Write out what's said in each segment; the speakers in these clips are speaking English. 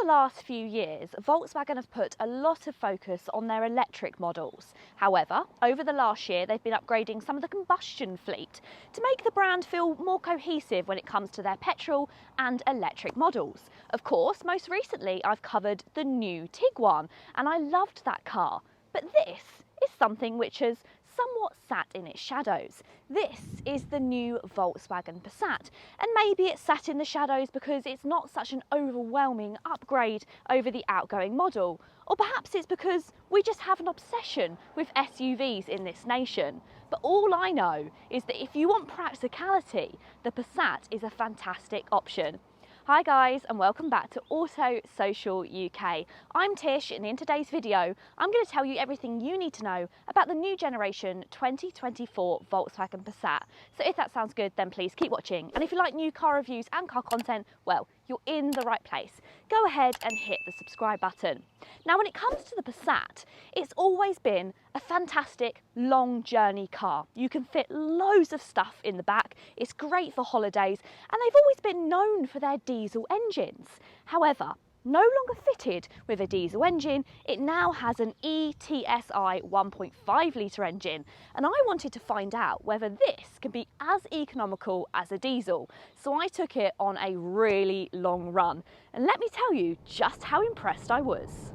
last few years, Volkswagen have put a lot of focus on their electric models. However, over the last year, they've been upgrading some of the combustion fleet to make the brand feel more cohesive when it comes to their petrol and electric models. Of course, most recently, I've covered the new Tiguan, and I loved that car. But this is something which has somewhat sat in its shadows. This is the new Volkswagen Passat, and maybe it's sat in the shadows because it's not such an overwhelming upgrade over the outgoing model, or perhaps it's because we just have an obsession with SUVs in this nation. But all I know is that if you want practicality, the Passat is a fantastic option. Hi guys, and welcome back to Auto Social UK. I'm Tish, and in today's video I'm going to tell you everything you need to know about the new generation 2024 Volkswagen Passat. So if that sounds good, then please keep watching, and if you like new car reviews and car content, well, you're in the right place. Go ahead and hit the subscribe button. Now, when it comes to the Passat, it's always been a fantastic long journey car. You can fit loads of stuff in the back, it's great for holidays, and they've always been known for their diesel engines. However, no longer fitted with a diesel engine, it now has an e-TSI 1.5 litre engine, and I wanted to find out whether this can be as economical as a diesel. So I took it on a really long run, and let me tell you just how impressed I was.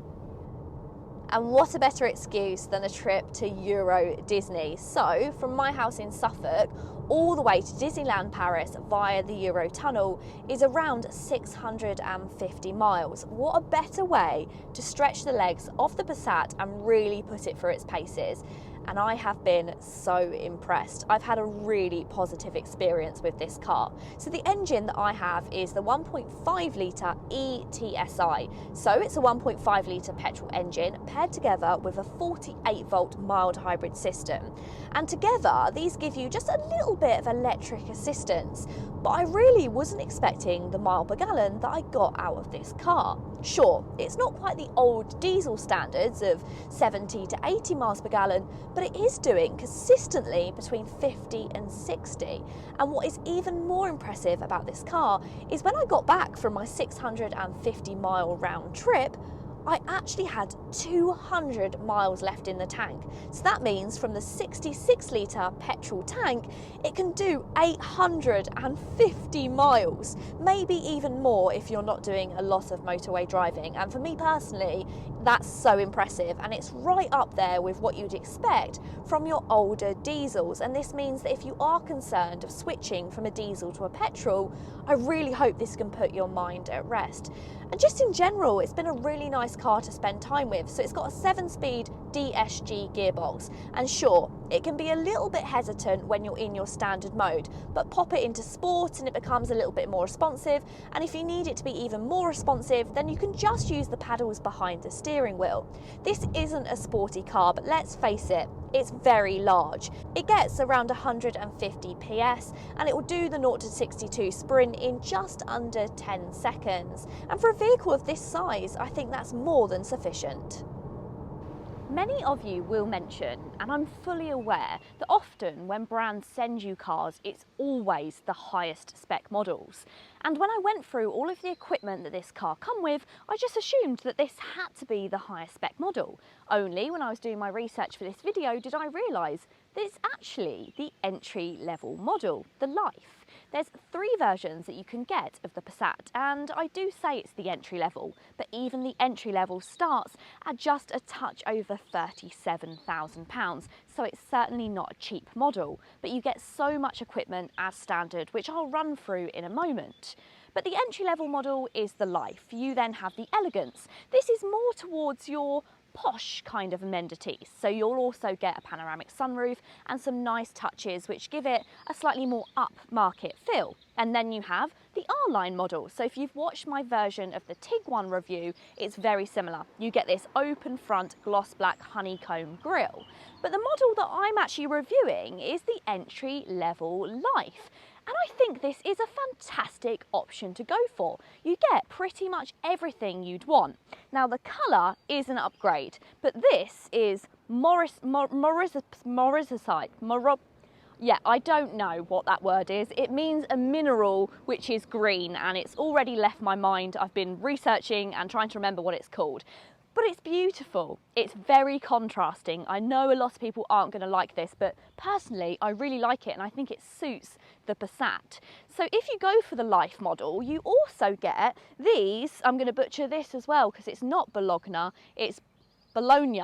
And what a better excuse than a trip to Euro Disney. So from my house in Suffolk all the way to Disneyland Paris via the Euro Tunnel is around 650 miles. What a better way to stretch the legs of the Passat and really put it through its paces. And I have been so impressed. I've had a really positive experience with this car. So the engine that I have is the 1.5 litre e-TSI. So it's a 1.5 litre petrol engine paired together with a 48 volt mild hybrid system. And together, these give you just a little bit of electric assistance. But I really wasn't expecting the mile per gallon that I got out of this car. Sure, it's not quite the old diesel standards of 70 to 80 miles per gallon, but it is doing consistently between 50 and 60. And what is even more impressive about this car is when I got back from my 650 mile round trip, I actually had 200 miles left in the tank. So that means from the 66 litre petrol tank, it can do 850 miles, maybe even more if you're not doing a lot of motorway driving. And for me personally, that's so impressive, and it's right up there with what you'd expect from your older diesels. And this means that if you are concerned of switching from a diesel to a petrol, I really hope this can put your mind at rest. And just in general, it's been a really nice car to spend time with. So it's got a 7-speed DSG gearbox, and sure, it can be a little bit hesitant when you're in your standard mode, but pop it into sport and it becomes a little bit more responsive. And if you need it to be even more responsive, then you can just use the paddles behind the steering wheel. This isn't a sporty car, but let's face it, it's very large. It gets around 150 PS, and it will do the 0 to 62 sprint in just under 10 seconds. And for a vehicle of this size, I think that's more than sufficient. Many of you will mention, and I'm fully aware, that often when brands send you cars, it's always the highest spec models. And when I went through all of the equipment that this car come with, I just assumed that this had to be the highest spec model. Only when I was doing my research for this video did I realise that it's actually the entry-level model, the Life. There's 3 versions that you can get of the Passat, and I do say it's the entry level, but even the entry level starts at just a touch over £37,000, so it's certainly not a cheap model, but you get so much equipment as standard, which I'll run through in a moment. But the entry level model is the Life. You then have the Elegance. This is more towards your posh kind of amenities, so you'll also get a panoramic sunroof and some nice touches which give it a slightly more upmarket feel. And then you have the R-Line model. So if you've watched my version of the Tiguan review, it's very similar. You get this open front gloss black honeycomb grille. But the model that I'm actually reviewing is the entry level Life. And I think this is a fantastic option to go for. You get pretty much everything you'd want. Now the colour is an upgrade, but this is Yeah, I don't know what that word is. It means a mineral which is green, and it's already left my mind. I've been researching and trying to remember what it's called. But it's beautiful. It's very contrasting. I know a lot of people aren't going to like this, but personally, I really like it, and I think it suits the Passat. So if you go for the Life model, you also get these. I'm going to butcher this as well because it's not Bologna, it's Bologna.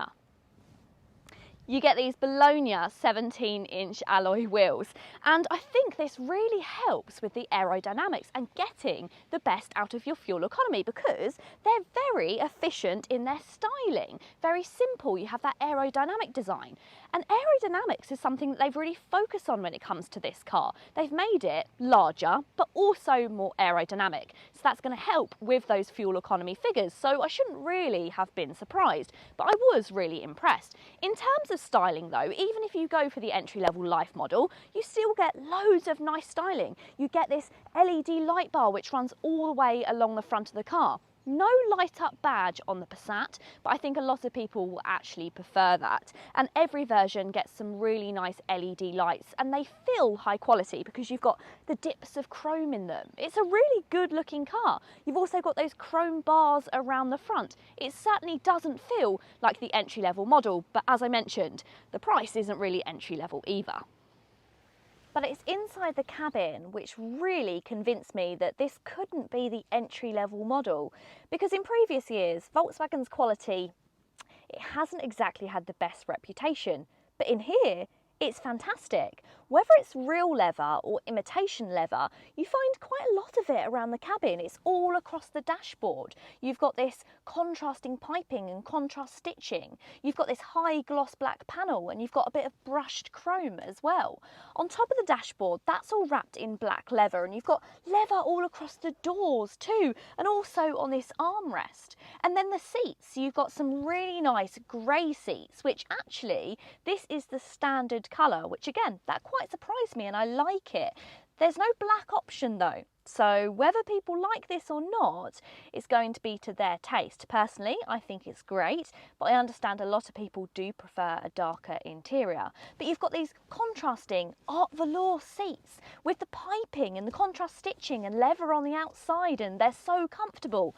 You get these Bologna 17-inch alloy wheels, and I think this really helps with the aerodynamics and getting the best out of your fuel economy, because they're very efficient in their styling, very simple. You have that aerodynamic design, and aerodynamics is something that they've really focused on when it comes to this car. They've made it larger but also more aerodynamic, so that's going to help with those fuel economy figures. So I shouldn't really have been surprised, but I was really impressed. In terms of styling though, even if you go for the entry-level Life model, you still get loads of nice styling. You get this LED light bar which runs all the way along the front of the car. No light up badge on the Passat, but I think a lot of people will actually prefer that. And every version gets some really nice LED lights, and they feel high quality because you've got the dips of chrome in them. It's a really good looking car. You've also got those chrome bars around the front. It certainly doesn't feel like the entry level model, but as I mentioned, the price isn't really entry level either. But it's inside the cabin which really convinced me that this couldn't be the entry-level model, because in previous years, Volkswagen's quality, it hasn't exactly had the best reputation, but in here, it's fantastic. Whether it's real leather or imitation leather, you find quite a lot of it around the cabin. It's all across the dashboard. You've got this contrasting piping and contrast stitching. You've got this high gloss black panel, and you've got a bit of brushed chrome as well. On top of the dashboard, that's all wrapped in black leather, and you've got leather all across the doors too, and also on this armrest. And then the seats, you've got some really nice grey seats, which actually, this is the standard colour, which again, that quite surprised me and I like it. There's no black option though, so whether people like this or not, it's going to be to their taste. Personally, I think it's great, but I understand a lot of people do prefer a darker interior. But you've got these contrasting art velour seats with the piping and the contrast stitching and leather on the outside, and they're so comfortable.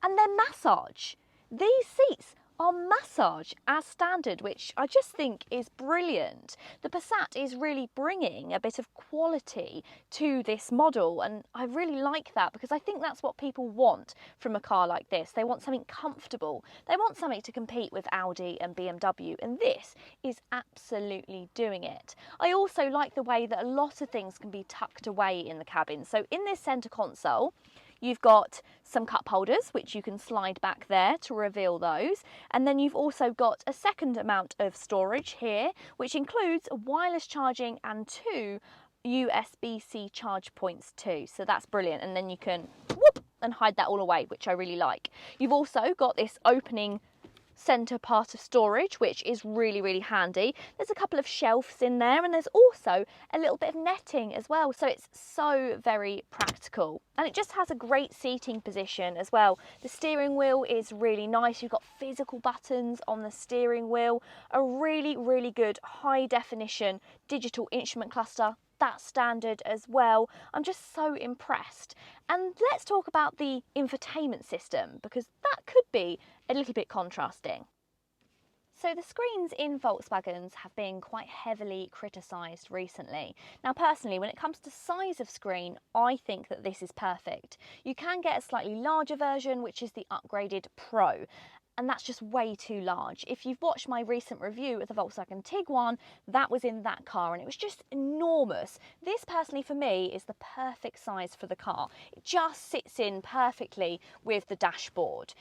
And then massage. These seats are massage as standard, which I just think is brilliant. The Passat is really bringing a bit of quality to this model, and I really like that because I think that's what people want from a car like this. They want something comfortable. They want something to compete with Audi and BMW, and this is absolutely doing it. I also like the way that a lot of things can be tucked away in the cabin. So in this centre console, you've got some cup holders, which you can slide back there to reveal those. And then you've also got a second amount of storage here, which includes wireless charging and 2 USB-C charge points too. So that's brilliant. And then you can whoop and hide that all away, which I really like. You've also got this opening centre part of storage, which is really handy. There's a couple of shelves in there, and there's also a little bit of netting as well, so it's so very practical. And it just has a great seating position as well. The steering wheel is really nice. You've got physical buttons on the steering wheel, a really good high definition digital instrument cluster. That's standard as well. I'm just so impressed. And let's talk about the infotainment system, because that could be a little bit contrasting. So the screens in Volkswagens have been quite heavily criticised recently. Now personally, when it comes to size of screen, I think that this is perfect. You can get a slightly larger version, which is the upgraded Pro, and that's just way too large. If you've watched my recent review of the Volkswagen Tiguan, that was in that car and it was just enormous. This personally for me is the perfect size for the car. It just sits in perfectly with the dashboard.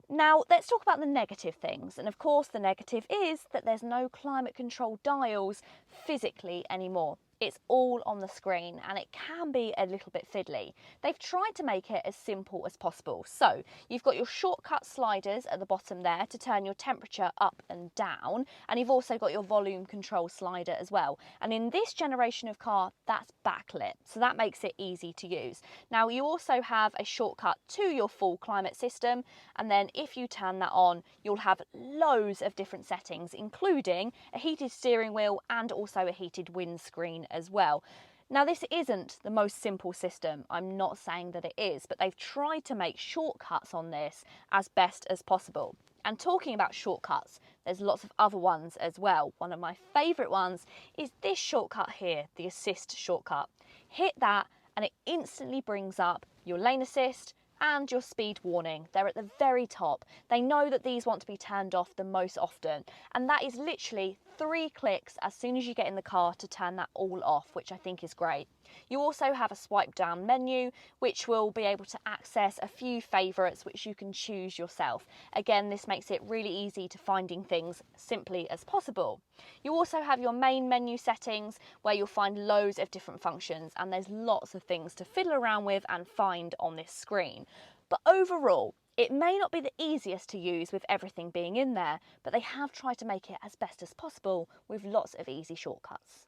Now let's talk about the negative things, and of course the negative is that there's no climate control dials physically anymore. It's all on the screen and it can be a little bit fiddly. They've tried to make it as simple as possible. So you've got your shortcut sliders at the bottom there to turn your temperature up and down, and you've also got your volume control slider as well. And in this generation of car, that's backlit, so that makes it easy to use. Now you also have a shortcut to your full climate system, and then if you turn that on, you'll have loads of different settings, including a heated steering wheel and also a heated windscreen as well. Now, this isn't the most simple system, I'm not saying that it is, but they've tried to make shortcuts on this as best as possible. And talking about shortcuts, there's lots of other ones as well. One of my favourite ones is this shortcut here, the assist shortcut. Hit that and it instantly brings up your lane assist and your speed warning. They're at the very top. They know that these want to be turned off the most often, and that is literally 3 clicks as soon as you get in the car to turn that all off, which I think is great. You also have a swipe down menu which will be able to access a few favourites which you can choose yourself. Again, this makes it really easy to finding things simply as possible. You also have your main menu settings where you'll find loads of different functions, and there's lots of things to fiddle around with and find on this screen. But overall, it may not be the easiest to use with everything being in there, but they have tried to make it as best as possible with lots of easy shortcuts.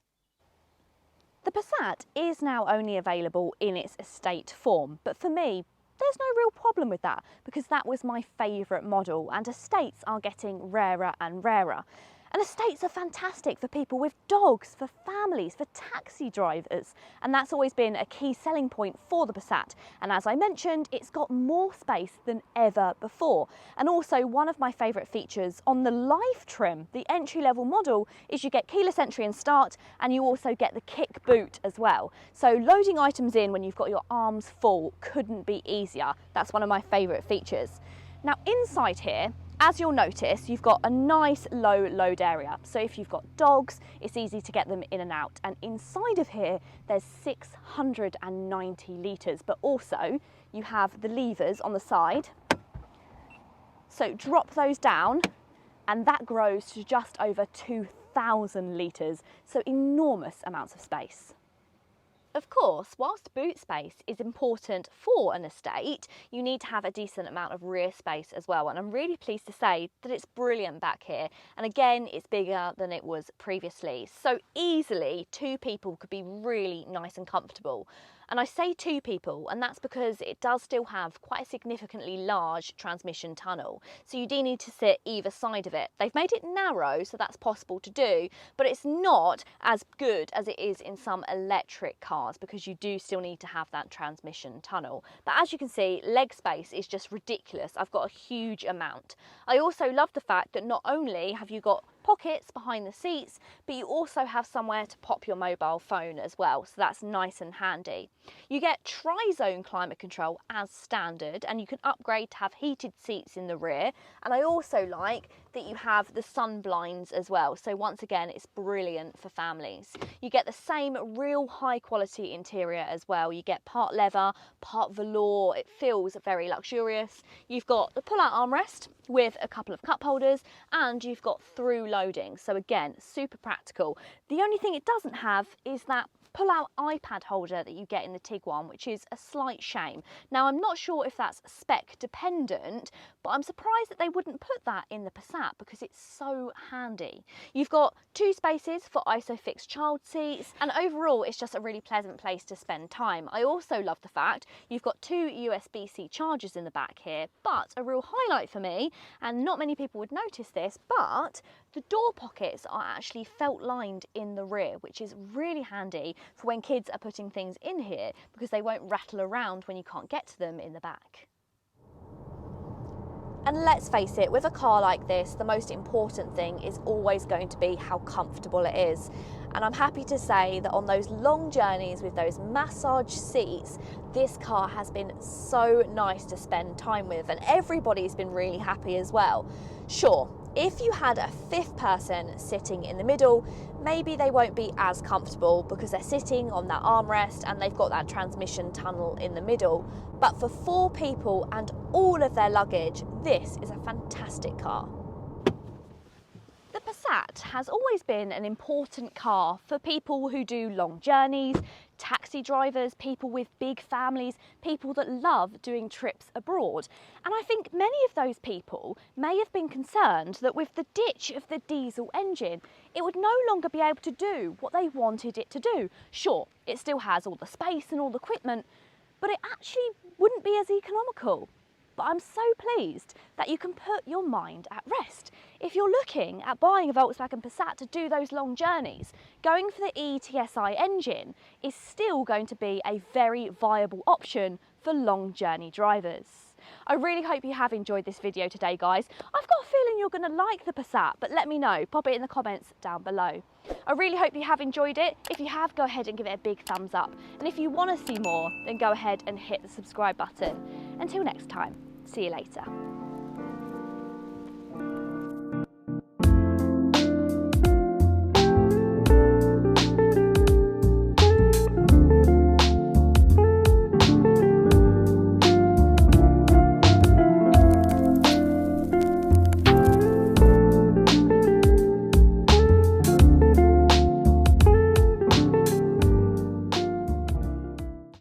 The Passat is now only available in its estate form, but for me, there's no real problem with that because that was my favourite model, and estates are getting rarer and rarer. And estates are fantastic for people with dogs, for families, for taxi drivers, and that's always been a key selling point for the Passat. And as I mentioned, it's got more space than ever before. And also, one of my favourite features on the Life trim, the entry-level model, is you get keyless entry and start, and you also get the kick boot as well. So loading items in when you've got your arms full couldn't be easier. That's one of my favourite features. Now inside here, as you'll notice, you've got a nice low load area. So if you've got dogs, it's easy to get them in and out. And inside of here, there's 690 litres, but also you have the levers on the side. So drop those down and that grows to just over 2,000 litres. So enormous amounts of space. Of course, whilst boot space is important for an estate, you need to have a decent amount of rear space as well. And I'm really pleased to say that it's brilliant back here. And again, it's bigger than it was previously. So easily 2 people could be really nice and comfortable. And I say 2 people, and that's because it does still have quite a significantly large transmission tunnel. So you do need to sit either side of it. They've made it narrow, so that's possible to do, but it's not as good as it is in some electric cars because you do still need to have that transmission tunnel. But as you can see, leg space is just ridiculous. I've got a huge amount. I also love the fact that not only have you got pockets behind the seats, but you also have somewhere to pop your mobile phone as well, so that's nice and handy. You get tri-zone climate control as standard, and you can upgrade to have heated seats in the rear, and I also like that you have the sun blinds as well, so once again it's brilliant for families. You get the same real high quality interior as well. You get part leather, part velour. It feels very luxurious. You've got the pull-out armrest with a couple of cup holders, and you've got through loading, so again super practical. The only thing it doesn't have is that pull-out iPad holder that you get in the Tiguan, which is a slight shame. Now I'm not sure if that's spec dependent, but I'm surprised that they wouldn't put that in the Passat because it's so handy. You've got 2 spaces for ISOFIX child seats, and overall it's just a really pleasant place to spend time. I also love the fact you've got 2 USB-C chargers in the back here, but a real highlight for me, and not many people would notice this, but the door pockets are actually felt lined in the rear, which is really handy for when kids are putting things in here because they won't rattle around when you can't get to them in the back. And let's face it, with a car like this, the most important thing is always going to be how comfortable it is. And I'm happy to say that on those long journeys with those massage seats, this car has been so nice to spend time with, and everybody's been really happy as well. Sure, if you had a 5th person sitting in the middle, maybe they won't be as comfortable because they're sitting on that armrest and they've got that transmission tunnel in the middle. But for 4 people and all of their luggage, this is a fantastic car. The Passat has always been an important car for people who do long journeys, taxi drivers, people with big families, people that love doing trips abroad. And I think many of those people may have been concerned that with the ditch of the diesel engine, it would no longer be able to do what they wanted it to do. Sure, it still has all the space and all the equipment, but it actually wouldn't be as economical. but I'm so pleased that you can put your mind at rest. If you're looking at buying a Volkswagen Passat to do those long journeys, going for the e-TSI engine is still going to be a very viable option for long journey drivers. I really hope you have enjoyed this video today, guys. I've got a feeling you're going to like the Passat, but let me know. Pop it in the comments down below. I really hope you have enjoyed it. If you have, go ahead and give it a big thumbs up. And if you want to see more, then go ahead and hit the subscribe button. Until next time, see you later.